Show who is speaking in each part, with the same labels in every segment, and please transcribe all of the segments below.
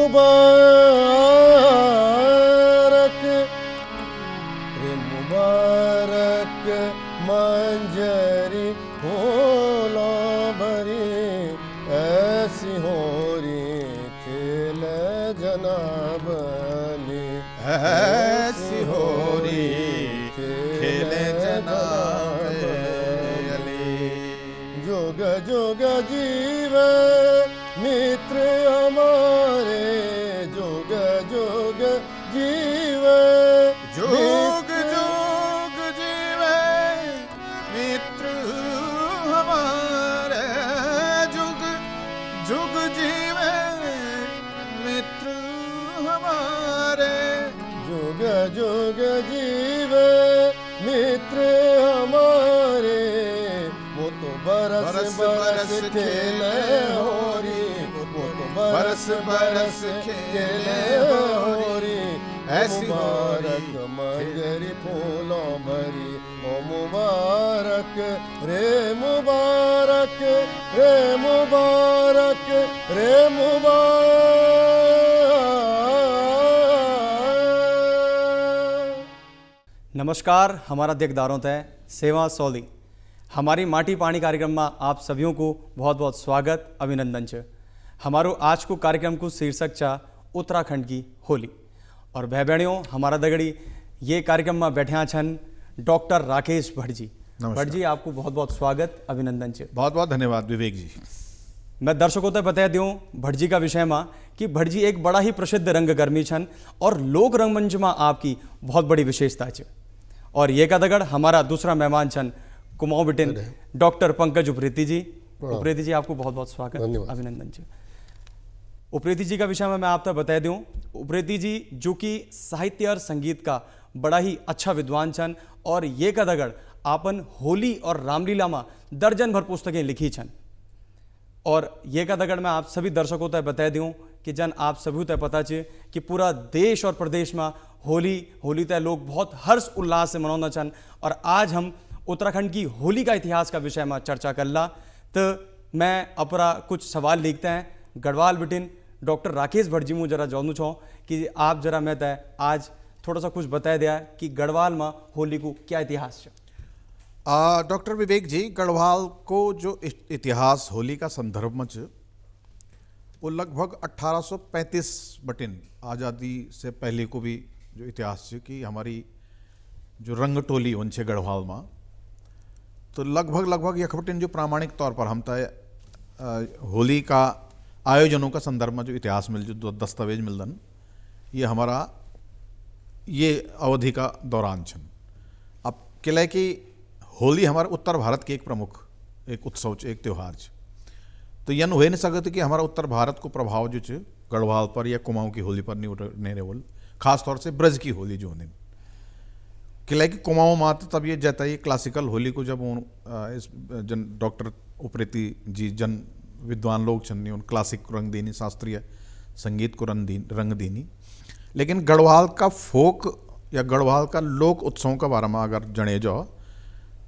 Speaker 1: मुबारक रे मुबारक मंजरी फूलों भरी ऐसी हो रही खेल जनाबली
Speaker 2: ऐसी हो रही खेल जनाबली।
Speaker 1: जुग जुग जीवे मित्र हमारे जुग जुग जीवे
Speaker 2: जुग जुग जीवे मित्र हमारे जुग जुग जीवे मित्र हमारे
Speaker 1: जुग जुग जीवे मित्र हमारे वो तो बरस बरस खेले होरी वो तो बरस बरस खेले होरी ऐसी मुबारक मंजरी फूलों भरी ओ मुबारक रे मुबारक रे मुबारक रे मुबारक।
Speaker 3: नमस्कार, हमारा देखदारों तय सेवा सौली हमारी माटी पानी कार्यक्रम में आप सभी को बहुत बहुत स्वागत अभिनंदन छ। हमारो आज को कार्यक्रम को शीर्षक चा उत्तराखंड की होली और भाई बहनियों हमारा दगड़ी ये कार्यक्रम में बैठा छन डॉक्टर राकेश भट्ट जी। भट्ट जी आपको बहुत बहुत स्वागत अभिनंदन छ।
Speaker 2: बहुत बहुत धन्यवाद विवेक जी।
Speaker 3: मैं दर्शकों तक बता दूं भट्ट जी का विषय में कि भट्ट जी एक बड़ा ही प्रसिद्ध रंगकर्मी छन और लोक रंगमंच में आपकी बहुत बड़ी विशेषता है। और ये का दगड़ हमारा दूसरा मेहमान छन कुमाऊं बिटिन डॉक्टर पंकज उप्रेती जी। उप्रेती जी आपको बहुत बहुत स्वागत अभिनंदन जी। उप्रेती जी का विषय में मैं आप तक बता दूं उप्रेती जी जो कि साहित्य और संगीत का बड़ा ही अच्छा विद्वान छन और ये का दगड़ आपन होली और रामलीला में दर्जन भर पुस्तकें लिखी छन। और ये का दगड़ मैं आप सभी दर्शकों तक बता दूं कि जन आप सभी तक पता चे कि पूरा देश और प्रदेश में होली तय लोग बहुत हर्ष उल्लास से मनाना छन। और आज हम उत्तराखंड की होली का इतिहास का विषय में चर्चा कर ला। तो मैं अपरा कुछ सवाल लिखते हैं गढ़वाल बिटिन डॉक्टर राकेश भट्ट जी मुझे जरा जानू छो कि आप जरा मैं तय आज थोड़ा सा कुछ बता दिया कि गढ़वाल में होली को क्या इतिहास है।
Speaker 2: डॉक्टर विवेक जी, गढ़वाल को जो इतिहास होली का संदर्भ में वो लगभग 1835 बटिन आज़ादी से पहले को भी जो इतिहास है कि हमारी जो रंग टोली उनसे गढ़वाल में तो लगभग यखबटिन जो प्रामाणिक तौर पर हम तय होली का आयोजनों का संदर्भ में जो इतिहास मिल जो दस्तावेज मिलदन ये हमारा ये अवधि का दौरान छन। अब किला की होली हमारे उत्तर भारत के एक प्रमुख एक उत्सव एक त्यौहार है। तो यन हो नहीं सकते कि हमारा उत्तर भारत को प्रभाव जो है गढ़वाल पर या कुमाऊं की होली पर नहीं रेवल, खास तौर से ब्रज की होली जो होने किला की कुमाऊं मात तब ये जाता है क्लासिकल होली को जब इस जन डॉक्टर उप्रेती जी जन विद्वान लोग छन्नी उन क्लासिक रंग देनी शास्त्रीय संगीत को रंग देनी। लेकिन गढ़वाल का फोक या गढ़वाल का लोक उत्सवों का बारे में अगर जने जाओ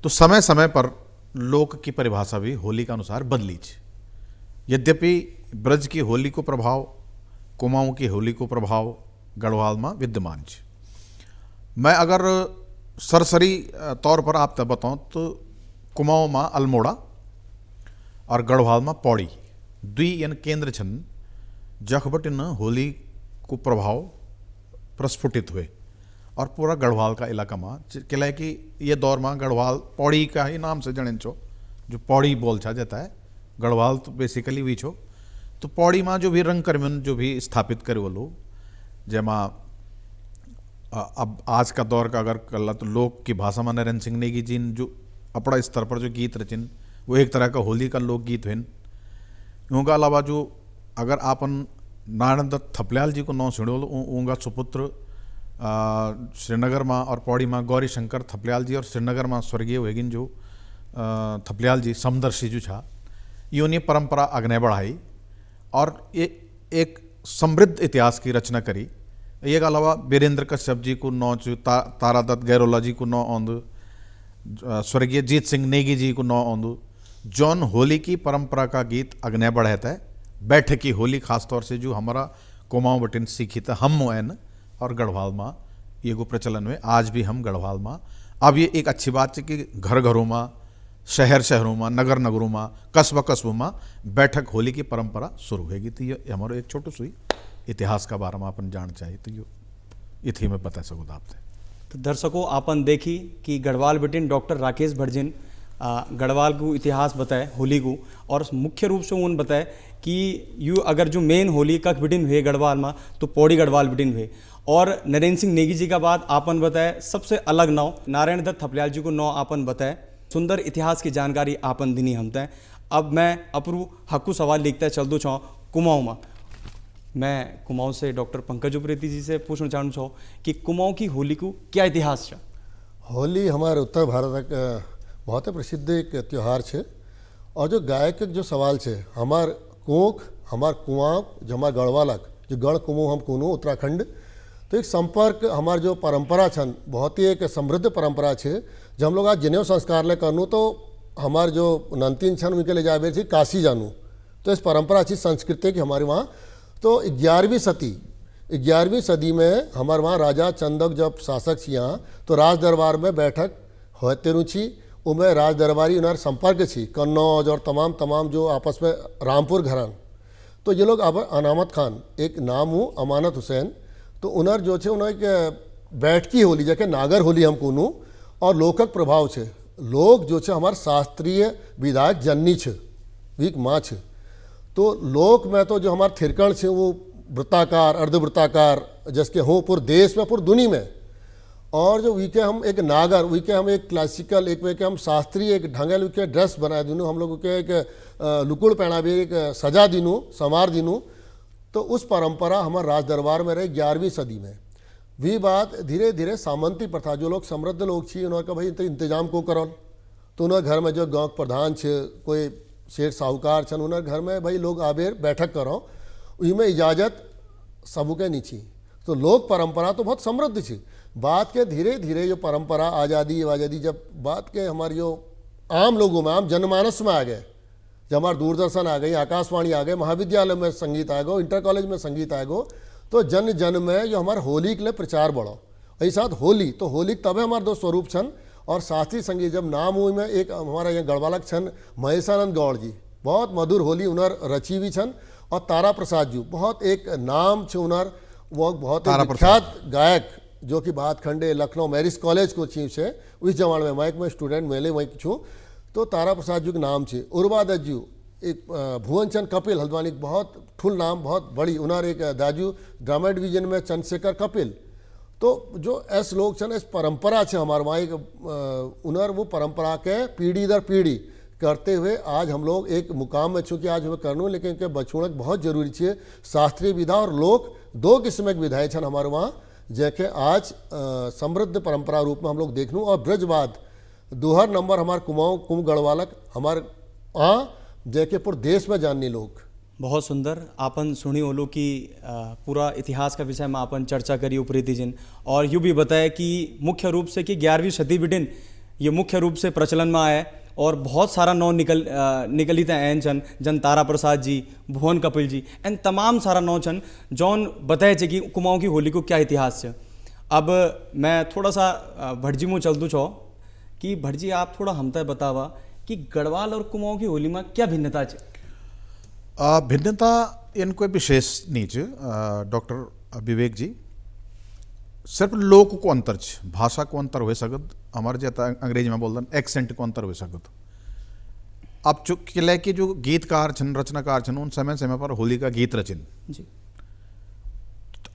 Speaker 2: तो समय समय पर लोक की परिभाषा भी होली के अनुसार बदली। यद्यपि ब्रज की होली को प्रभाव कुमाऊं की होली को प्रभाव गढ़वाल में विद्यमान है। मैं अगर सरसरी तौर पर आप तक बताऊं तो कुमाऊं में अल्मोड़ा और गढ़वाल में पौड़ी द्वि यानी केंद्र छन जखबटिन होली को प्रभाव प्रस्फुटित हुए और पूरा गढ़वाल का इलाका में किला कि ये दौर में गढ़वाल पौड़ी का ही नाम से जन छो जो पौड़ी बोल छा जाता है गढ़वाल तो बेसिकली वी छो। तो पौड़ी में जो भी रंग कर्मन जो भी स्थापित करे वो लोग जमा अब आज का दौर का अगर कल तो लोक की भाषा में नरेंद्र सिंह नेगी जी जो अपना स्तर पर जो गीत रचिन वो एक तरह का होली का लोकगीत हुन। उनका अलावा जो अगर आपन नारायण दत्त थपलियाल जी को नौ सुनो उनका सुपुत्र श्रीनगर में और पौड़ी में गौरी शंकर थपलियाल जी और श्रीनगर में स्वर्गीय वेगिन जो थपलियाल जी समदर्शी जो छा योनी परंपरा अग्ने बढ़ाई और ये एक समृद्ध इतिहास की रचना करी। ये अलावा वीरेंद्र कश्यप जी को नौ तारा दत्त गैरोला जी को नौ औंद स्वर्गीय जीत सिंह नेगी जी को नौ औंद जौन होली की परंपरा का गीत अग्ने बढ़ाता है। बैठकी होली खास तौर से जो हमारा कुमाऊं बटिन सीखी था हम मोयन और गढ़वाल माँ ये को प्रचलन में आज भी हम गढ़वाल माँ। अब ये एक अच्छी बात है कि घर घरों में, शहर शहरों में, नगर नगरों में, कस्बा कस्बों में बैठक होली की परंपरा शुरू होगी। तो ये हमारो एक छोटो सुई इतिहास का बारे में अपन जान चाहिए, तो ये इथी में बता सकूँ आपसे।
Speaker 3: तो दर्शकों आपन देखी कि गढ़वाल बिटिन डॉक्टर राकेश भटजिन गढ़वाल को इतिहास बताए होली को, और मुख्य रूप से उन बताए कि यू अगर जो मेन होली कख बिटिन हुए गढ़वाल में तो पौड़ी गढ़वाल बिटिन हुए। और नरेंद्र सिंह नेगी जी का बात आपन बताए सबसे अलग नाव नारायण दत्त थपलियाल जी को नाव आपन बताए, सुंदर इतिहास की जानकारी आपन दिनी हमते। अब मैं अपरू हक्कू सवाल लिखता चल दो चाहूँ कुमाऊँ में। मैं कुमाऊँ से डॉक्टर पंकज उप्रेती जी से पूछना चाहूँ चाहूँ कि कुमाऊँ की होली को क्या इतिहास है?
Speaker 1: होली हमारे उत्तर भारत का बहुत ही प्रसिद्ध एक त्यौहार है। और जो गायक जो सवाल है हमार कोख हमार कुआं जो हमार गढ़वालक जो गढ़ कुमू हम कुनू उत्तराखंड, तो एक संपर्क हमार जो परंपरा छन बहुत ही एक समृद्ध परंपरा है। जब हम लोग आज जनेऊ संस्कार ले करनू तो हमार जो नंतीन छन उनके ले जाए थी काशी जानू, तो इस परंपरा अच्छी संस्कृति की हमारे वहाँ। तो 11वीं सदी में हमारे वहाँ राजा चंदक जब शासक छी यहाँ, तो राज दरबार में बैठक होते रुचि उनमें राज दरबारी उन्हें संपर्क छी कन्नौज और तमाम जो आपस में रामपुर घरान। तो ये लोग अब अनामत खान एक नाम हूँ अमानत हुसैन, तो उन्हें जो छे उन्हें बैठकी होली जैसे नागर होली हम कोनू और लोकक प्रभाव छे। लोग जो छे हमारे शास्त्रीय विधायक जननी छे वीक माँ छे। तो लोक में तो जो हमारे थिरकण छे वो वृत्ताकार अर्धवृत्ताकार जिसके हों पूरे देश में पूरी दुनिया में। और जो वीके हम एक नागर वीके हम एक क्लासिकल एक वीके हम शास्त्रीय एक ढंगल वीके ड्रेस बना दिनू, हम लोग के एक लुकुड़ पहना भी एक सजा दिनू संवार दिनू। तो उस परंपरा हमारे राज दरबार में रही 11वीं सदी में। वी बात धीरे धीरे सामंती प्रथा जो लोग समृद्ध लोग छी उन्होंने कहा भाई इंतजाम को करल, तो उन्हें घर में जो गाँव प्रधान छे कोई शेर साहूकार छन उन्हें घर में भाई लोग आबेर बैठक करो उसमें इजाज़त सबके नीची। तो लोक परंपरा तो बहुत समृद्ध थी। बात के धीरे धीरे जो परंपरा आज़ादी जब बात के हमारी जो आम लोगों में आम जनमानस में आ गए, जब हमारे दूरदर्शन आ गई, आकाशवाणी आ गए, महाविद्यालय में संगीत आ गो, इंटर कॉलेज में संगीत आ गो, तो जन जन में जो हमारे होली के लिए प्रचार बढ़ो। यही साथ होली तो होली तबे हमारे दो स्वरूप छन। और शास्त्रीय संगीत जब नाम हुई में एक हमारा यहाँ गढ़वालक छन महेशानंद गौड़ जी बहुत मधुर होली उनर रची भी छन। और तारा प्रसाद जी बहुत एक नाम छे उनर वो बहुत विख्यात गायक जो कि बात खंडे लखनऊ मैरिज कॉलेज को चीफ से उस जमाने में मैं एक स्टूडेंट मेले वहीं छूँ। तो तारा प्रसाद जी का नाम छे। उर्वा दत्त जी एक भुवनचंद कपिल हल्द्वानी बहुत ठुल नाम बहुत बड़ी उनर एक दाजू ड्रामा डिवीजन में चंद्रशेखर कपिल। तो जो ऐसे लोग छन इस परंपरा छे हमारे वहाँ एक उनर वो परंपरा के पीढ़ी दर पीढ़ी करते हुए आज हम लोग एक मुकाम में चूँकि आज हमें करनू लेकिन इनके बचूणक बहुत जरूरी है। शास्त्रीय विधा और लोक दो किस्म के विधाएँ छन हमारे वहाँ जैसे आज समृद्ध परंपरा रूप में हम लोग देखनू। और ब्रजवाद दोहर नंबर हमारे कुमाऊँ कुम गढ़वालक हमारे वहाँ जैके पूरे देश में जानने लोग।
Speaker 3: बहुत सुंदर आपन सुनी ओलो की पूरा इतिहास का विषय में आपन चर्चा करी उप्रेती जिन, और यूँ भी बताया कि मुख्य रूप से कि 11वीं सदी बिटिन ये मुख्य रूप से प्रचलन में आया। और बहुत सारा नौ निकली थे एन चन जन तारा प्रसाद जी भुवन कपिल जी एन तमाम सारा नौ चन जौन बताए चे कि कुमाऊँ की होली को क्या इतिहास है। अब मैं थोड़ा सा भटजी मुँह चल दूँ चाहो कि भटजी आप थोड़ा हमता बतावा कि गढ़वाल और कुमाऊँ की होली में क्या भिन्नता है?
Speaker 2: भिन्नता इन कोई विशेष नहीं च डॉक्टर विवेक जी, सिर्फ लोक को अंतर छ, भाषा को अंतर हो सकत, हमारे जैसा अंग्रेजी में बोलते हैं एक्सेंट को अंतर हो सकत। अब चूँकि कि जो गीतकार छन रचनाकार छन उन समय पर होली का गीत रचिन जी।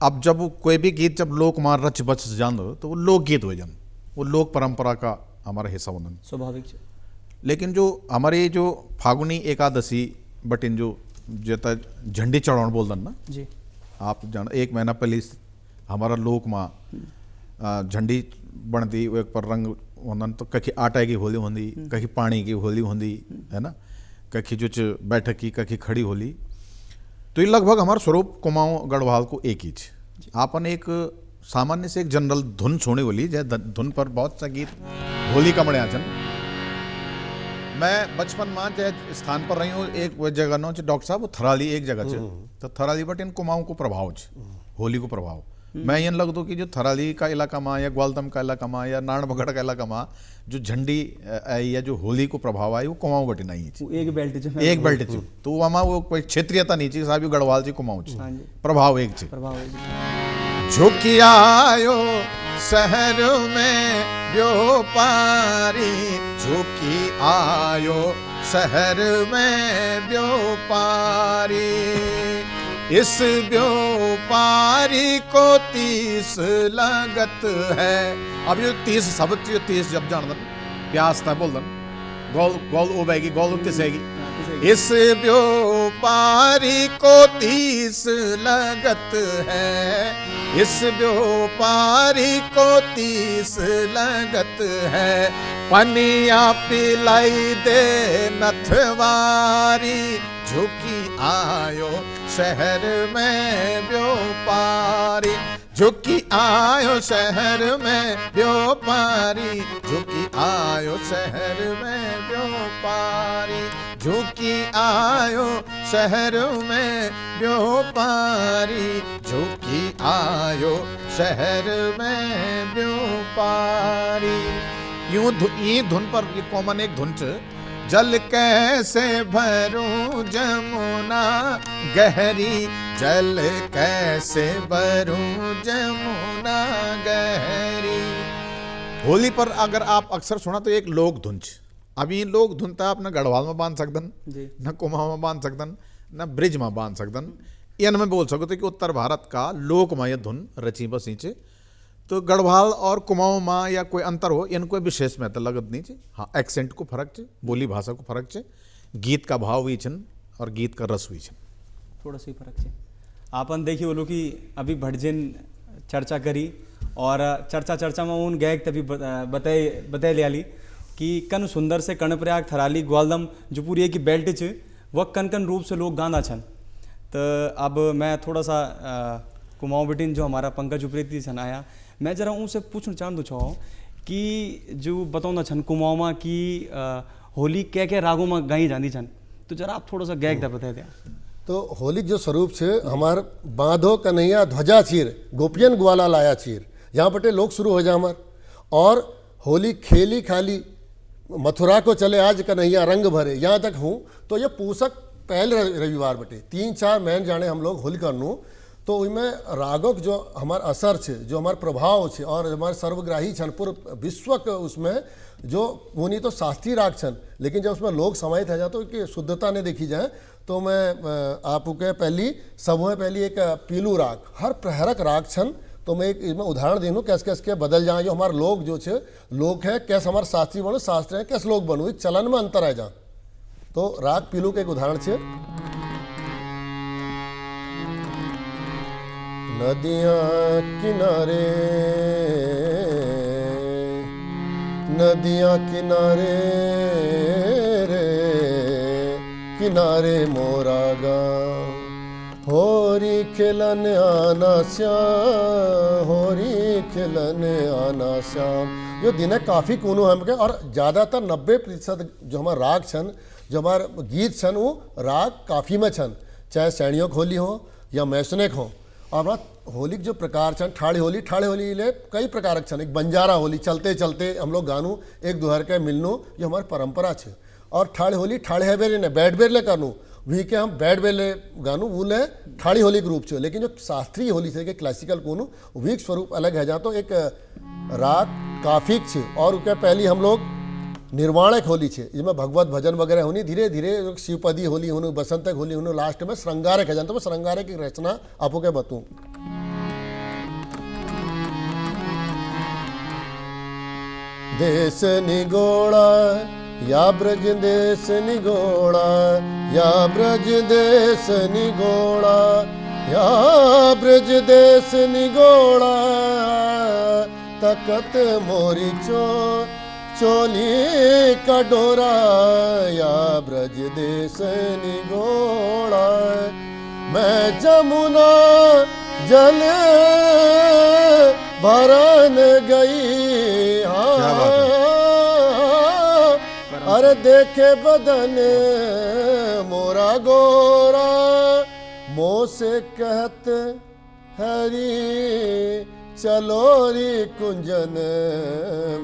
Speaker 2: अब जब कोई भी गीत जब लोक मार रच बच जान तो वो लोक गीत हो जान, वो लोक परंपरा का हमारा हिस्सा होना
Speaker 3: स्वाभाविक है।
Speaker 2: लेकिन जो हमारे जो फागुनी एकादशी बटिन जो जैसा झंडी चढ़ाण बोलते ना
Speaker 3: जी,
Speaker 2: आप जान 1 महीना पहले हमारा लोक माँ झंडी बनती एक पर रंग होना, तो कहीं आटा की होली होंगी, कहीं पानी की होली होंगी है ना, कहीं जो बैठक की कहीं खड़ी होली। तो ये लगभग हमारा स्वरूप कुमाऊँ गढ़वाल को एक ही आपन एक सामान्य से एक जनरल धुन छोड़ने होली जय धुन पर बहुत सा गीत होली का बड़े आचन मैं बचपन में जे स्थान पर रही हूँ एक वो जगह नो डॉक्टर साहब वो थराली एक जगह छ तो थराली बट इन कुमाऊं को प्रभाव छ होली को प्रभाव मैं ये लगता कि जो थराली का इलाका में या ग्वालतम का इलाका में या नानबगढ़ का इलाका में जो झंडी या जो होली को प्रभाव आई वो कुमाऊं बटे नहीं
Speaker 3: वो एक बेल्ट जो
Speaker 2: एक बेल्ट छ तो वहाँ वो कोई क्षेत्रीयता नहीं थी साहब गढ़वाल जी कुमाऊं छ
Speaker 3: हाँ जी
Speaker 2: प्रभाव एक छ
Speaker 3: प्रभाव है
Speaker 2: झुकी आयो शहर में व्यापारी झुकी आयो शहर में व्यापारी इस व्यापारी को 30 लागत है। अब ये 30 सब 30 जब जान दन प्यास था बोल दन गोल गोल उबेगी गोल उतिसेगी इस व्यापारी को 30 लागत है इस व्यापारी को 30 लागत है पनिया पिलाई दे नथवारी झुकी आयो शहर में व्यापारी झुकी आयो शहर में व्यापारी झुकी आयो शहर में व्यापारी झुकी आयो शहर में व्यापारी झुकी आयो शहर में व्यापारी ये धुन पर ये कॉमन एक धुन छ जल कैसे भरूं जमुना गहरी जल कैसे भरूं जमुना गहरी। होली पर अगर आप अक्सर सुना तो एक लोक धुन छ अब ये लोक धुन तो आप न गढ़वाल में बांध सकदन न कुमाऊं में बांध सकदन न ब्रिज में बांध सकदन इन में बोल सको तो कि उत्तर भारत का लोकमय धुन रची बसी छ तो गढ़वाल और कुमाऊं में या कोई अंतर हो इनको विशेष महत्व लगत नहीं है। हाँ एक्सेंट को फर्क है बोली भाषा को फर्क है गीत का भाव हुई छन और गीत का रस हुई छन
Speaker 3: थोड़ा सा ही फर्क है। आपन देखिए बोलो कि अभी भटजिन चर्चा करी और चर्चा में उन गायक तभी बताए लिया कि कन सुंदर से कर्णप्रयाग थराली ग्वालदम जो पूरी एक बेल्ट छ वह कन कन रूप से लोग गाना छन। तो अब मैं थोड़ा सा कुमाऊं बिटिन जो हमारा पंकज उप्रेती छन आया मैं जरा उनसे पूछना चाहूँ चाहूँ कि जो बताऊँ छन कुमाऊं की होली क्या क्या रागों में गाई जाती छन तो जरा आप थोड़ा सा गायक दा बता दिया।
Speaker 1: तो होली जो स्वरूप छे हमार बांधो कन्हैया ध्वजा चीर गोपियन ग्वाला लाया चीर यहाँ बटे लोग शुरू हो जा हमार और होली खेली खाली मथुरा को चले आज कन्हैया रंग भरे यहाँ तक हूँ। तो ये पूसक पहले रविवार बटे 3-4 महीने जाने हम लोग होली करनू तो उसमें रागक जो हमार असर छे जो हमार प्रभाव छे और हमारे सर्वग्राही छन पूरे विश्व के उसमें जो उन्हीं तो शास्त्रीय राग छन लेकिन जब उसमें लोग समाहित है जाते कि शुद्धता ने देखी जाए तो मैं आपको पहली एक पीलू राग हर प्रहरक राग छन तो मैं एक इसमें उदाहरण दे दूँ कैसे कैसे के बदल जाए जो हमारे लोग जो छे लोग है कैसे हमारे शास्त्री बनो शास्त्र है कैसे लोग बनो एक चलन में अंतर है जा। तो राग पीलू के एक उदाहरण छे नदियाँ किनारे रे किनारे मोरा गाँव होरी खिलन आना श्याम होरी खिलन आना श्याम। जो दिन है काफ़ी कोनो हम के और ज़्यादातर 90% जो हमारा राग छन जो हमारे गीत छन वो राग काफ़ी में छन चाहे सैनियों होली हो या मैसनेक हो। और होली के जो प्रकार छन ठाड़ी होली ले कई प्रकार छन एक बंजारा होली चलते चलते हम लोग गानू एक दोहर के मिलनू ये हमारी परंपरा छे। और ठाड़ी होली ठाड़े है बेरे ने बैठ बेर ले करनू वही के हम बैठ बेर ले गानू वो ले ठाड़ी होली के रूप छे। लेकिन जो शास्त्रीय होली थे कि क्लासिकल कोनू वीक स्वरूप अलग है जा तो एक राग काफिक छे। और उसके पहली हम लोग निर्वाणक होली छे जिसमें भगवत भजन वगैरह होनी धीरे धीरे शिवपदी होली होनी बसंतक होली होनी लास्ट में श्रृंगारक है जानते श्रृंगारक की रचना आपको क्या बताऊं। देश निगोड़ा या ब्रज देश निगोड़ा या ब्रज देश निगोड़ा या ब्रज देश निगोड़ा तकत मोरी चोली का डोरा या ब्रज देश निगोड़ा मैं जमुना जल भरन गई हाँ अरे देखे बदन मोरा गोरा, मोह से कहत हरी चलो री कुंजन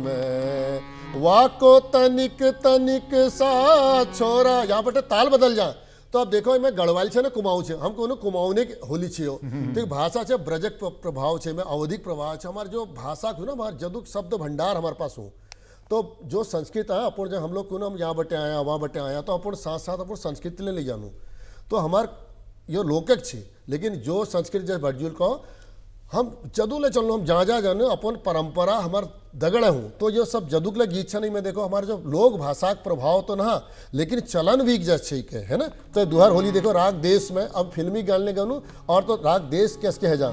Speaker 1: में, वाको तनिक तनिक सा छोरा। यहाँ पर ताल बदल जा तो अब देखो मैं गढ़वाल छे ने कुमाऊं छे, हम कोनो कुमाऊने होली छियो तो भाषा छे ब्रजक प्रभाव छे में अवधिक प्रभाव छे। हमारे जो भाषा को ना हमारे जदुक शब्द भंडार हमारे पास हो, तो जो संस्कृत है अपन जब हम लोग को ना हम यहाँ बटे आया वहाँ बटे आया तो अपन साथ साथ अपन संस्कृत ले जानू तो हमार ये लोकक छे। लेकिन जो संस्कृत जैसे भटजूल को हम जदू ले चलो हम जहाँ जहाँ जाने अपन परंपरा हमार दगड़ हूँ, तो ये सब जदुक ले गीत छे नहीं में देखो हमारे जो लोक भाषा का प्रभाव तो ना लेकिन चलन भी जैसे है ना। तो दुहर होली देखो राग देश में अब फिल्मी गाने गानू और तो राग देश कैसे है जा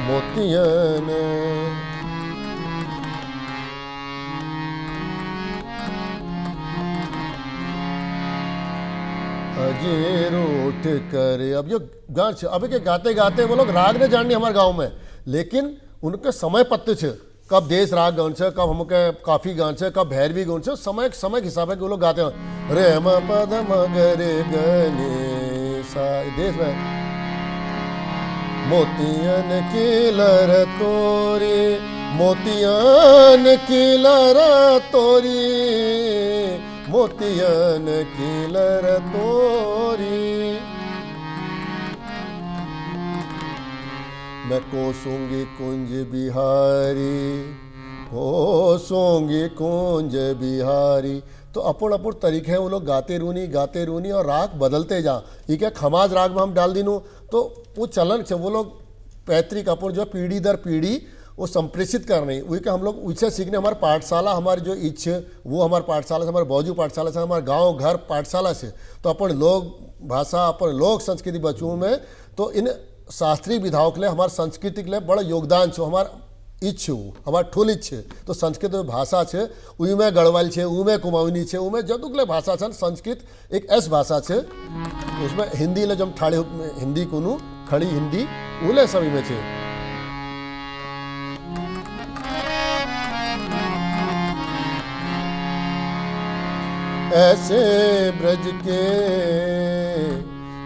Speaker 1: मोतियन अजीर उठ कर। अब जो गान अब के गाते गाते वो लोग राग ने जाननी हमारे गांव में, लेकिन उनके समय पत्ते छे कब देश राग गान छे, कब हमके काफी गान छे, कब भैरवी गान छे, समय के हिसाब से वो लोग गाते हैं। रे म पद म ग रे ग नि सा देश में मोतियन की लर तोरी, मोतियन की लर तोरी, मोतियन की लर तोरी। मैं कोसूंगी कुंज बिहारी, कोसूंगी कुंज बिहारी। तो अपन अपन तरीके हैं वो लोग गाते रूनी और राग बदलते जा। ये क्या खमाज राग में हम डाल दिनू तो वो चलन से वो लोग पैतृक अपन जो पीढ़ी दर पीढ़ी वो संप्रेषित कर रही वही का हम लोग उससे सीखने। हमारे पाठशाला हमारी जो इच्छा वो हमारे पाठशाला से, हमारे बौजू पाठशाला से, हमारे गांव घर पाठशाला से, तो अपन लोग भाषा अपन लोक संस्कृति बचू में तो इन शास्त्रीय विधाओं के लिए हमारे संस्कृति के लिए बड़ा योगदान छो। हमारा इच्छ हमार ठोल इच्छ तो संस्कृत भाषा छे उ में गढ़वाल छे, उ में कुमाऊनी छे, उ में जदुकले भाषा छन। संस्कृत एक ऐसी भाषा छे उसमें हिंदी ले जब ठाड़े हिंदी कोनू खड़ी हिंदी उले सभी में छे। ऐसे ब्रज के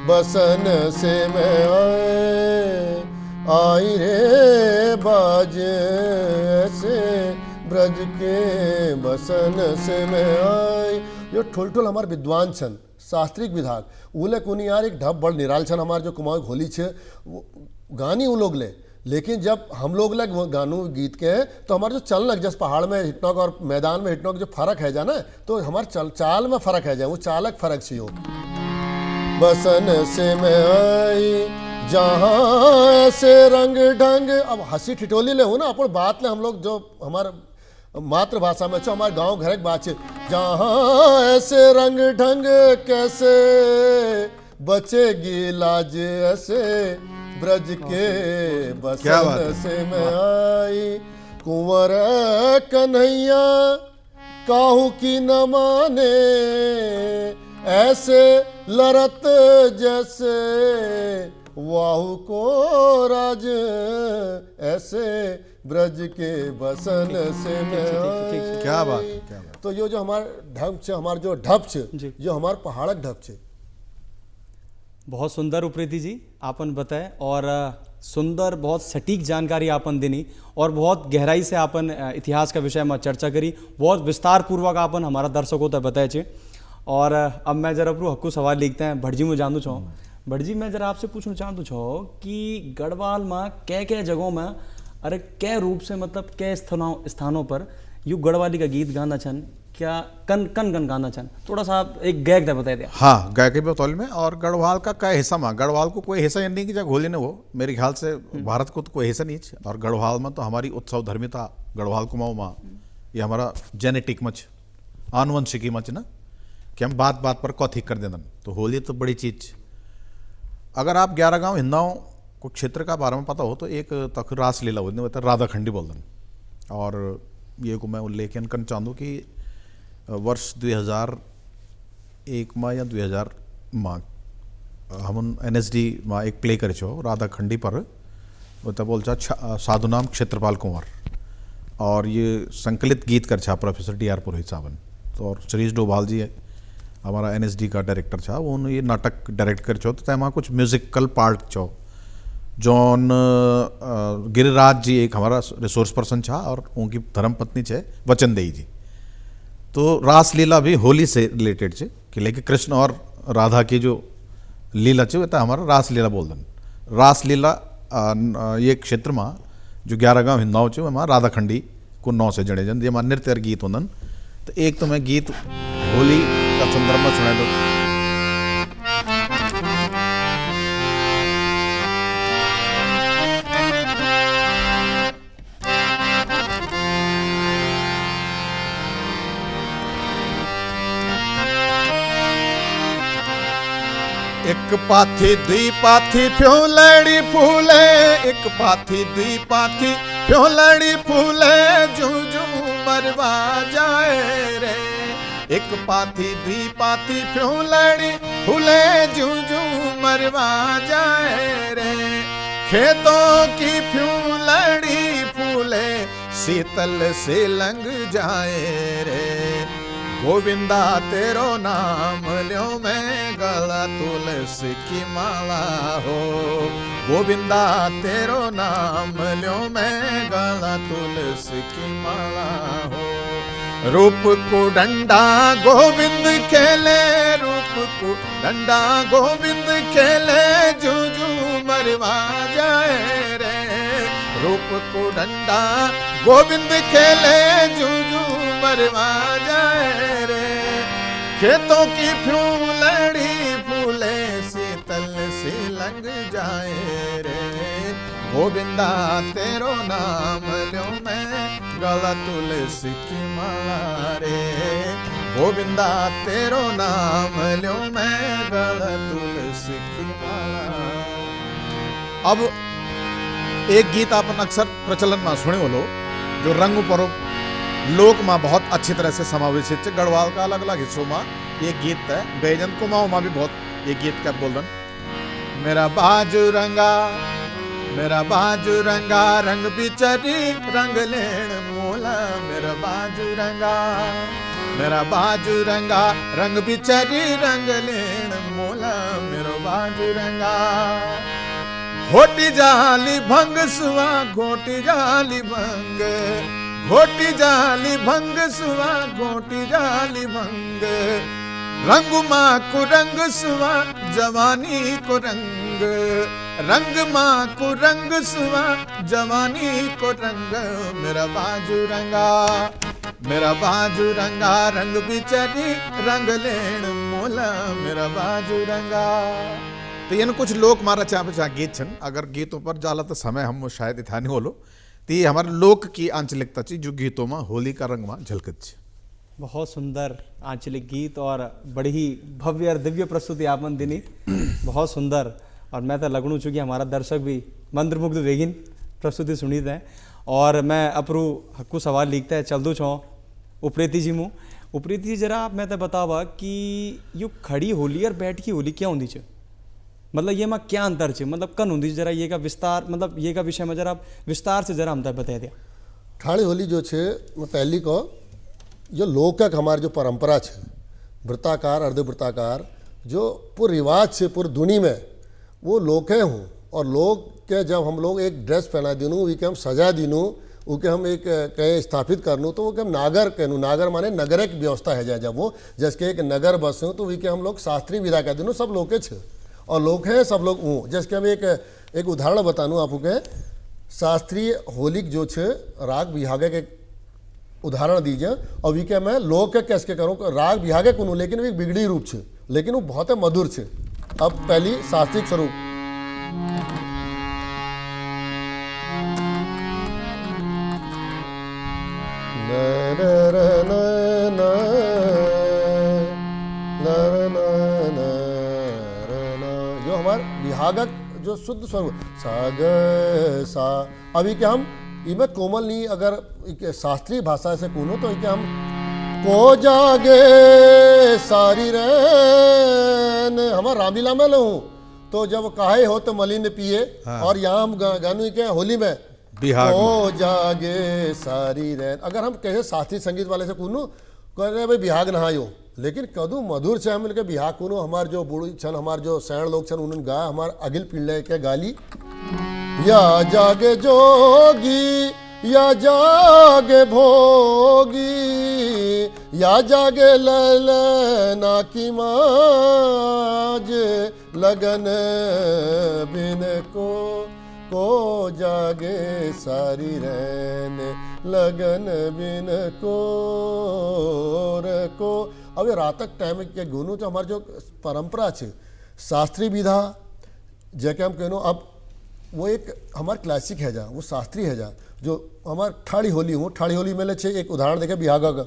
Speaker 1: बसन से मैं आई रे बाज, ऐसे ब्रज के बसन से मैं आई। जो ठुल हमारे विद्वान छन शास्त्रिक विधान उले कोनी यार एक ढब बड़ निराल छन। हमारे जो कुमाऊं होली छे गानी वो लोग ले, लेकिन जब हम लोग लग गानू गीत के तो हमारे जो चल लग जैसे पहाड़ में हिटनोक और मैदान में हिटनोक जो फर्क है जा ना तो हमारे चाल में फर्क है जा, वो चालक फर्क छी हो। बसन से मैं आई जहाँ ऐसे रंग ढंग। अब हंसी ठिठोली ले हो ना अपन बात ले हम लोग जो हमारे मातृभाषा में हमारे गांव घर की बात है। जहाँ ऐसे रंग ढंग कैसे बचेगी लाज, ऐसे ब्रज के बसन से मैं आई। कुंवर कन्हैया काहू की न माने, ऐसे लरत जैसे वाहु को राज, ऐसे ब्रज के बसन से मैं आई।
Speaker 2: क्या बात, क्या बात।
Speaker 1: तो ये जो हमारे ढंग छे, हमारे जो ढप छे, जो हमारे पहाड़क ढप छे।
Speaker 3: बहुत सुंदर उप्रेती जी आपन बताए और सुंदर बहुत सटीक जानकारी आपन देनी और बहुत गहराई से आपन इतिहास का विषय में चर्चा करी, बहुत विस्तार पूर्वक आपन हमारा दर्शकों तक बताए छे। और अब मैं जरा अपरू हक्कू सवाल लिखते हैं भटजी में जानू छो। भटजी मैं जरा आपसे पूछना चाहूँ छो कि गढ़वाल में कै जगहों में अरे कै रूप से मतलब कै स्थानों पर यू गढ़वाली का गीत गाना छन, क्या कन गाना छन, थोड़ा सा आप एक गैक दे बताए दे।
Speaker 2: हाँ गैक भी बतौल में। और गढ़वाल का क्या हिस्सा में, गढ़वाल को कोई हिस्सा नहीं कि जब होली ने वो मेरे ख्याल से भारत को तो कोई हिस्सा नहीं है। और गढ़वाल में तो हमारी उत्सव धर्मिता गढ़वाल कुमाऊं में ये हमारा जेनेटिक मच आनुवंशिकी मच ना कि हम बात बात पर कौथिक कर देना। तो होली तो बड़ी चीज। अगर आप 11 गांव हिंदाओं को क्षेत्र का बारे में पता हो तो एक तक रासलीला होती है राधा खंडी बोल दें। और ये को मैं उल्लेखन करना चाहूँ कि वर्ष 2001 में या 2000 में हम NSD में एक प्ले करे छो राधा खंडी पर तो बोल साधु नाम क्षेत्रपाल कुंवर और ये संकलित गीत कर छा प्रोफेसर DR पुरोहित साहबन। तो और श्रीज डोभाल जी हमारा NSD का डायरेक्टर छा, वो ये नाटक डायरेक्ट कर छो। तो तैमा कुछ म्यूजिकल पार्ट छो जॉन गिरिराज जी एक हमारा रिसोर्स पर्सन छा और उनकी धर्मपत्नी छे वचनदेई जी। तो रासलीला भी होली से रिलेटेड छे कि लेकिन कृष्ण और राधा की जो लीला छे वो हमारा रासलीला बोल दन। रासलीला ये क्षेत्र में जो 11 गांव हिंदाओं छे वहाँ राधाखंडी को 9 से जड़े जन जेमा नृत्य और गीत होंदन। तो एक तो मैं गीत होली का संदर्भ में सुनाए दो। एक पाथी दुई पाथी फ्योलड़ी फूले, एक पाथी दुई पाथी फ्योलड़ी फूले, जू जू मरवा जाए रे। एक पाथी दुई पाथी फ्योलड़ी फूले, जू जू मरवा जाए रे। खेतों की फ्योलड़ी फूले, शीतल से लंग जाए रे। गोविंदा तेरो नाम ल्यो मैं गला तुलसी की माला हो। गोविंदा तेरो नाम ल्यो मैं गला तुलसी की माला हो। रूप को डंडा गोविंद खेले, रूप को डंडा गोविंद खेले, जू जू मरवा जाए रे। रूप को डंडा गोविंद खेले, जू जू मरवा जाए रे। खेतों की फ्यूलड़ी फूले, शीतल सी लंग जाए रे। गोविंदा तेरो नाम ल्यो मैं गला तुलसी की माला रे। गोविंदा तेरो नाम ल्यो मैं गला तुलसी की माला। अब एक गीत अपन अक्सर प्रचलन में सुने बोलो जो रंग पर्व लोक में बहुत अच्छी तरह से समावेशित है। गढ़वाल का अलग अलग हिस्सों में ये गीत है। बैजन कुमाऊं में भी बहुत ये गीत क्या बोलन। मेरा बाजू रंगा, मेरा बाजू रंगा, रंग बिचरी रंग लेण मोला। मेरा बाजू रंगा, मेरा बाजू रंगा, रंग बिचरी रंग लेण मोला। मेरा बाजू रंगा, घोटी जाली भंग सुआ, घोटी जाली भंग, घोटी जाली भंग सुआ, घोटी जाली भंग। रंग माँ को रंग सुआ, जवानी को रंग। रंग माँ को रंग सुआ, जवानी को रंग। मेरा बाजू रंगा, मेरा बाजू रंगा, रंग बिचरी रंग लेण मोला। मेरा बाजू रंगा। तो ये कुछ लोक मारा चाह गीत छन। अगर गीतों पर जाला तो समय हम शायद इतना नहीं बोलो। तो ये हमारे लोक की आंचलिकता थी जो गीतों में होली का रंग में झलकत थी।
Speaker 3: बहुत सुंदर आंचलिक गीत और बड़ी ही भव्य और दिव्य प्रस्तुति आपन दिनी। बहुत सुंदर। और मैं तो लगनू चूँकि हमारा दर्शक भी मंत्रमुग्ध वेगिन प्रस्तुति सुनी थे। और मैं अपरू हक्कू सवाल लिखता है चल दो छो उप्रेती जी मुँह। उप्रेती जी जरा आप मैं तो बतावा कि यो खड़ी होली और बैठ की होली क्या होती है, मतलब ये में क्या अंतर है, मतलब कन होती जरा ये का विस्तार, मतलब ये का विषय में जरा आप विस्तार से जरा हम तक बता दिया।
Speaker 1: ठाड़ी होली जो छे मैं पहली को जो लोकक हमारे जो परंपरा छे वृत्ताकार अर्धवृत्ताकार जो पूरे रिवाज से पूरी दुनिया में वो लोके हूँ। और लोग के जब हम लोग एक ड्रेस पहना दिनू वी के हम सजा दिनू वो के हम एक कहीं स्थापित करनू तो वो के हम नागर कहनू। नागर माने नगर एक व्यवस्था है जाए जब वो जैसे एक नगर बस तो वी के हम लोग शास्त्रीय विधा कह दिनू सब लोके छे और लोग हैं सब लोग हूँ। जैसे हम एक उदाहरण बतानू आपको के शास्त्रीय होलिक जो छे राग बिहागे के उदाहरण दीजिए और वी के मैं लोग के कैसे के करूँ राग बिहागे कुनू लेकिन वो एक बिगड़ी रूप छे लेकिन वो बहुत है मधुर छे। अब पहली शास्त्रीय स्वरूप जो हमारे विहागक जो शुद्ध स्वरूप साग सा अभी के हम इमे कोमल नहीं अगर शास्त्रीय भाषा से कूनो तो इके हम को जागे सारी रैन हमारा रामलीला में लूँ तो जब काहे हो तो मलिन पिए। और यहाँ हम गानू क्या है होली में
Speaker 2: बिहाग
Speaker 1: ओ जागे सारी रैन, अगर हम कैसे शास्त्रीय संगीत वाले से कूनू कह रहे भाई बिहाग नहायो, लेकिन कदू मधुर से हम के बिहाग कूनू हमार जो बूढ़ी छन हमार जो सैण लोग छन उन्होंने गा हमार अगिल पीढ़ी के गाली या जागे जोगी या जागे भोगी या जागे ललना की माज लगन बिन को जागे सारी रैन लगन बिन को रको। अब ये रातक टाइम के गुनु तो हमारी जो परंपरा है शास्त्रीय विधा जैके हम कहनो, अब वो एक हमार क्लासिक है जा, वो शास्त्रीय है जा जो हमार ठाड़ी होली हूँ। ठाड़ी होली में ले एक उदाहरण देखे बिहागा का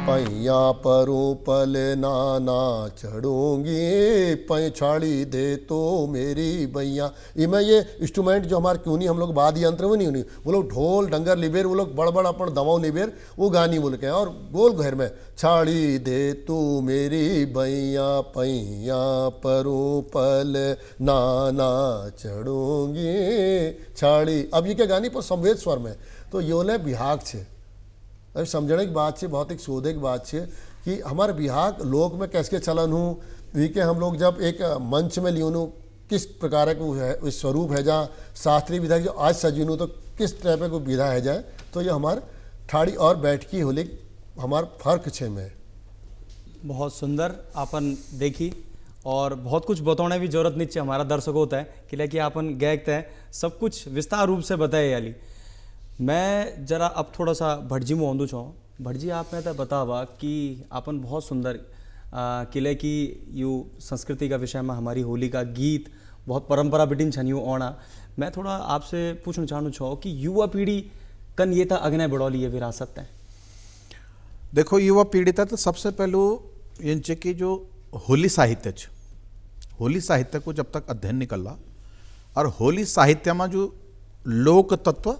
Speaker 1: पैया परों पल नाना चढ़ूंगी पै छाड़ी दे तो मेरी बैया। इमें ये इंस्ट्रूमेंट जो हमारे क्यों नहीं हम लोग बाद यंत्र वो नहीं वो लोग ढोल डंगर लिबेर वो लोग बड़ बड़ अपन दवाओं लिबेर वो गानी बोल के हैं। और गोल घर में छाड़ी दे तू मेरी बैया पैया परों पल नाना चढ़ूंगी छाड़ी। अब ये क्या गानी पर संवेद स्वर में तो योले बिहाग छे। अब समझने की बात है, बहुत एक शोधे की बात है कि हमारे बिहाग लोक में कैसे चलन हूँ वी के हम लोग जब एक मंच में लियोनू किस प्रकार का है स्वरूप है जहाँ शास्त्रीय विधा जो आज सजीनू तो किस टाइप का विधा है जाए। तो ये हमार ठाड़ी और बैठकी होली हमार फर्क छे में।
Speaker 3: बहुत सुंदर आपन देखी और बहुत कुछ बताने की जरूरत नहीं हमारा दर्शकों होता है कि आपन गैकते हैं सब कुछ विस्तार रूप से बताए याली। मैं जरा अब थोड़ा सा भटजी में आंदू चाहूँ। भटजी आप में तो बतावा कि आपन बहुत सुंदर किले की यू संस्कृति का विषय में हमारी होली का गीत बहुत परंपरा बिटिन छन यू ओणा। मैं थोड़ा आपसे पूछना चाहूँ चाहो कि युवा पीढ़ी कन ये था अग्नि बढ़ौली ये विरासत है।
Speaker 2: देखो युवा पीढ़ी था तो सबसे पहलू इनचे की जो होली साहित्य होली साहित्य को जब तक अध्ययन निकला और होली साहित्य में जो लोक तत्व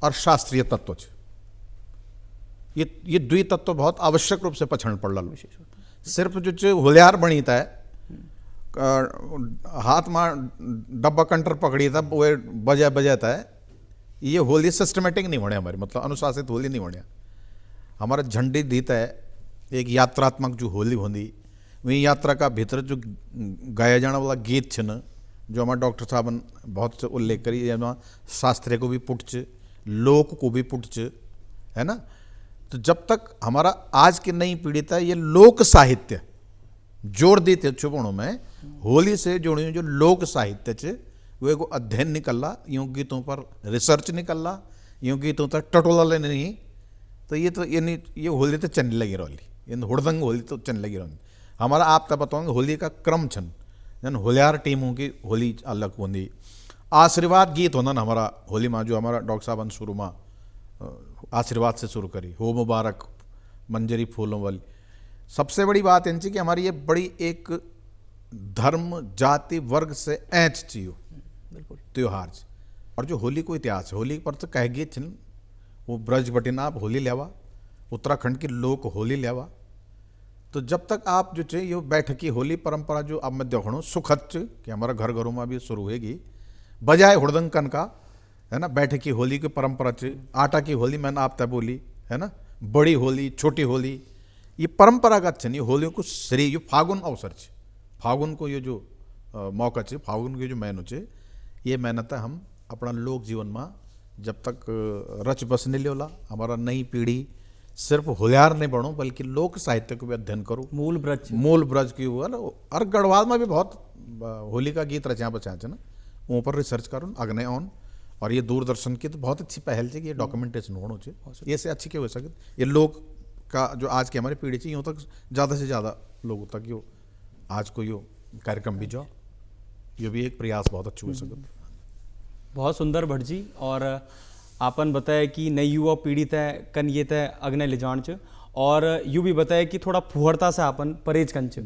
Speaker 2: और शास्त्रीय तत्व ये दुई तत्व बहुत आवश्यक रूप से पछड़ पड़ रहा। सिर्फ जो होलियार बनी था हाथ में डब्बा कंटर पकड़ी था वो बजाता है ये होली सिस्टमेटिक नहीं बने हमारी मतलब अनुशासित होली नहीं बने। हमारा झंडी दीता है एक यात्रात्मक जो होली होती वही यात्रा का भीतर जो गाया जाने वाला गीत छ न जो हमारे डॉक्टर साहब बहुत से उल्लेख करी शास्त्रीय को भी पुटच लोक को भी पुटच है ना। तो जब तक हमारा आज की नई पीढ़ी था ये लोक साहित्य जोड़ दी थे चुपणों में होली से जुड़ी जो लोक साहित्य च वो एक अध्ययन निकलला यूँ गीतों पर रिसर्च निकलला यूँ गीतों पर टटोला लेने नहीं। तो ये होली तो चलने लगी रही ये हुड़दंग होली तो चलने लगी रही। हमारा आप तब बताओगे होली का क्रम छन जन होलियार टीमों की होली अलग होती आशीर्वाद गीत होना हमारा होली में जो हमारा डॉक्टर साहब शुरू में आशीर्वाद से शुरू करी हो मुबारक मंजरी फूलों वाली। सबसे बड़ी बात इनकी कि हमारी ये बड़ी एक धर्म जाति वर्ग से ऐच चाहिए बिल्कुल त्योहार और जो होली को इतिहास है होली पर तो कह गए छिन वो ब्रज बटिना आप होली लेवा उत्तराखंड की लोक होली लेवा। तो जब तक आप जो चाहिए ये बैठकी होली परंपरा जो अब मैं देखो सुखद कि हमारा घर घरों में भी शुरू होगी बजाय हुड़दंकन का है ना। बैठकी होली की परंपरा आटा की होली मैंने आप तय बोली है ना बड़ी होली छोटी होली ये परंपरागत छे होलियों को श्री यो फागुन अवसर छे फागुन को ये जो मौका छे फागुन के जो महीनों छे ये मेहनत हम अपना लोक जीवन में जब तक रच बस नहीं लियोला हमारा नई पीढ़ी सिर्फ होलियार नहीं बनो बल्कि लोक साहित्य को भी अध्ययन करो मूल ब्रज की हुआ ना। और गढ़वाल में भी बहुत होली का गीत रचा बचा है ना वहाँ पर रिसर्च करो अग्नि ऑन। और ये दूरदर्शन की तो बहुत अच्छी पहल है कि ये डॉक्यूमेंटेशन होना चाहिए ये से अच्छी क्यों हो सके ये लोग का जो आज की हमारी पीढ़ी चाहिए यूँ तक ज़्यादा से ज़्यादा लोगों तक यो आज को यो कार्यक्रम भी जाओ ये भी एक प्रयास बहुत अच्छा हो सके।
Speaker 3: बहुत सुंदर भट्ट जी। और आपन बताया कि नई युवा पीढ़ी तय कन ये तय अग्नि ले जान च और यूँ भी बताया कि थोड़ा फुहरता से आपन परहेज कन च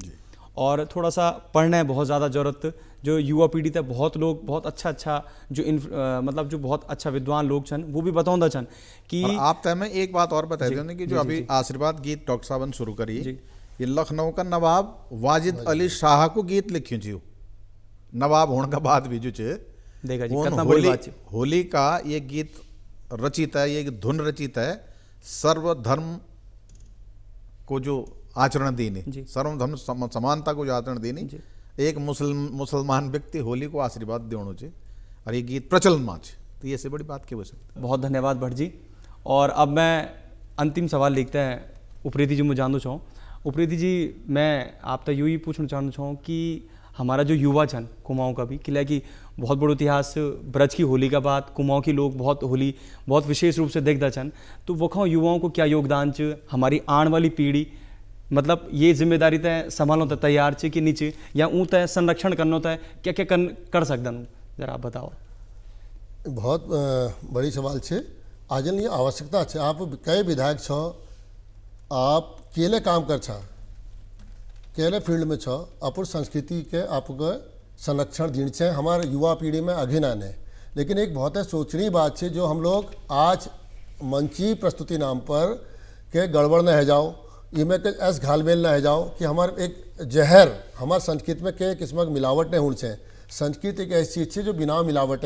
Speaker 3: और थोड़ा सा पढ़ना है बहुत ज़्यादा जरूरत जो युवा पीढ़ी तक बहुत लोग बहुत अच्छा जो मतलब जो बहुत अच्छा विद्वान लोग छन वो भी बताऊंदा छन कि
Speaker 2: आप तय में एक बात और बता दें कि जो अभी आशीर्वाद गीत डॉक्टर साहब ने शुरू करी ये लखनऊ का नवाब वाजिद अली शाह को गीत लिखियो जी नवाब होने का बाद भी जो छे
Speaker 3: देखा जी
Speaker 2: उन
Speaker 3: कितना बड़ी बात छे।
Speaker 2: होली का ये गीत रचित है, ये धुन रचित है सर्वधर्म को जो आचरण देने,
Speaker 3: जी।
Speaker 2: सर्वधर्म समानता को जो आचरण देने,
Speaker 3: जी।
Speaker 2: एक मुसलमान व्यक्ति होली को आशीर्वाद देवणो छे और ये गीत प्रचलन में छे, तो ये से बड़ी बात क्या हो सकती।
Speaker 3: बहुत धन्यवाद भट्ट जी। और अब मैं अंतिम सवाल लिखते हैं उप्रेती जी, मुझे जानना चाहूँ उप्रेती जी, मैं आप तो यूँ ही पूछना चाहना चाहूँ कि हमारा जो युवा छन कुमाऊँ का भी किला की बहुत बड़ो इतिहास ब्रज की होली का बात कुमाऊँ की लोग बहुत होली बहुत विशेष रूप से देखता छन, तो वो युवाओं को क्या योगदान च हमारी आने वाली पीढ़ी मतलब ये जिम्मेदारी तय संभालो तो तैयार च कि नीचे या ऊँ तय संरक्षण करना तय क्या क्या कर सकदन, जरा आप बताओ।
Speaker 1: बहुत बड़ी सवाल छे। आज ये आवश्यकता है। आप कई विधायक छो, आप केले काम कर छा, केले फील्ड में छो, अपन संस्कृति के आपको संरक्षण दिन छे हमारे युवा पीढ़ी में आगे ना आने। लेकिन एक बहुत है सोचनी बात है जो हम लोग आज मंची प्रस्तुति नाम पर के गड़बड़ न है जाओ, इमें के ऐस घालमेल न है जाओ कि हमारे एक जहर हमारे संस्कृत में के किस्म की मिलावट नहीं होनी चाहिए। संस्कृत एक ऐसी चीज़ है जो बिना मिलावट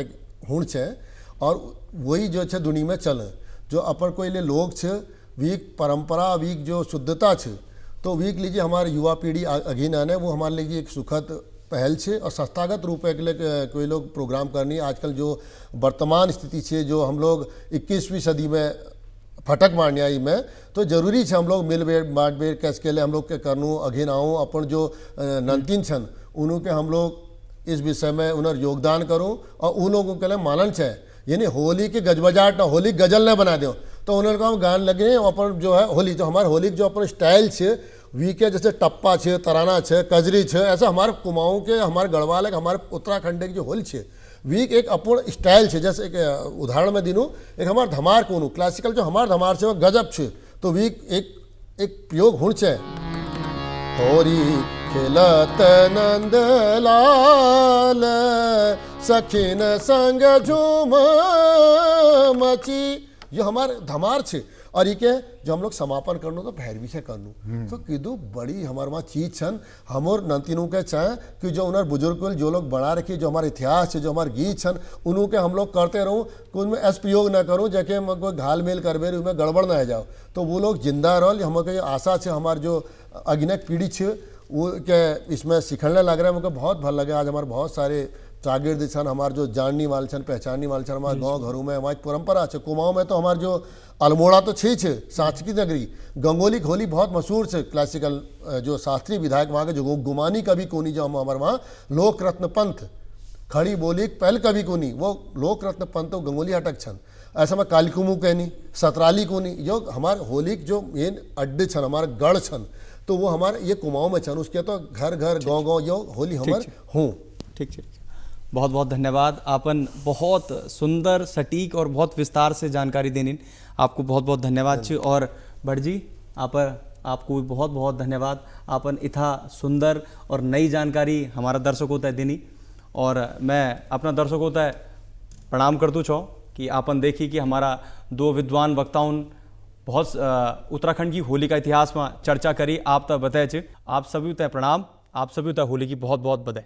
Speaker 1: होनी चाहिए और वही जो है दुनिया में चले। जो अपन कोई ले लोग छे वीक परंपरा वीक जो शुद्धता छे, तो वीक लीजिए हमारे युवा पीढ़ी आगे न आने, वो हमारे लिए एक सुखद पहल छे और संस्थागत रूप के लिए कोई लोग प्रोग्राम करनी। आजकल जो वर्तमान स्थिति छे जो हम लोग 21वीं सदी में फटक मारने आई में, तो जरूरी है हम लोग मिल बेर बांट बेर कैस के लिए हम लोग के करनू अघिन आऊँ अपन जो नंतीन छन उन्हों के हम लोग इस विषय में उन्हें योगदान करूँ और उन लोगों के लिए मानन चाहिए। यानी होली के गजबजाट ना होली गजल न बना दो, तो उन्होंने कहा गान लगे अपन जो है होली जो हमारे होली जो अपन स्टाइल छे वी के जैसे टप्पा छे तराना छे कजरी छे, ऐसा हमारे कुमाऊँ के हमारे गढ़वाल के हमारे उत्तराखंड की जो होली छे वीक एक अपूर्ण स्टाइल छे। जैसे एक उदाहरण में दिनूँ एक हमारे धमार कोनू क्लासिकल जो हमारे धमार छे वो गजब छे, तो वीक एक प्रयोग होना चाहिए। होरी खेलत नंद लाल सखिन संग झूम मची, ये हमारे धमार छे और ये के जो हम लोग समापन करनो तो भैरवी से करनू, तो किदू बड़ी हमारे वहाँ चीज छन हमोर नंतिनों के चाहे कि जो उन्हें बुजुर्ग जो लोग बना रखी जो हमारे इतिहास है जो हमारे गीत छन उन्हों के हम लोग करते रहूँ कि उनमें ऐसा प्रयोग ना करूँ जैसे कोई घाल मेल करबे उनमें गड़बड़ ना आ जाओ, तो वो लोग जिंदा रहो। हमारे आशा है हमारे जो अग्निक पीढ़ी छे वो के इसमें सिखने लग रहा है, मुझे बहुत भल लगे। आज हमारे बहुत सारे शागिर्द छन हमारे जो जानने वाले छन पहचानने वाले छन हमारे गाँव घरों में हमारी परंपरा है। कुमाऊँ में तो हमारे जो अल्मोड़ा तो छे सांस्कृतिक नगरी गंगोली होली बहुत मशहूर है। क्लासिकल जो शास्त्रीय विधायक वहाँ के जो गुमानी कवि कोनी जो हमारे वहाँ लोक रत्न पंथ खड़ी बोली पहल कवि कोनी वो लोक रत्न पंथ तो गंगोली हटक छन। ऐसा में कालिकुमू कहनी सतराली कोनी जो हमारे होली जो मेन अड्डे छन हमारे गढ़ छन, तो वो हमारे ये कुमाऊँ में छन। उसके तो घर घर गाँव गाँव यो होली हमारे हूँ।
Speaker 3: ठीक ठीक, बहुत बहुत धन्यवाद। आपन बहुत सुंदर सटीक और बहुत विस्तार से जानकारी देनी, आपको बहुत बहुत धन्यवाद छे। और भट्ट जी आपको बहुत बहुत धन्यवाद। आपन इतना सुंदर और नई जानकारी हमारा दर्शकों तय देनी, और मैं अपना दर्शकों तय प्रणाम करतू छो कि आपन देखी कि हमारा दो विद्वान वक्ताओं बहुत उत्तराखंड की होली का इतिहास में चर्चा करी। आप तक बताए आप सभी तय प्रणाम, आप सभी तय होली की बहुत बहुत बधाई।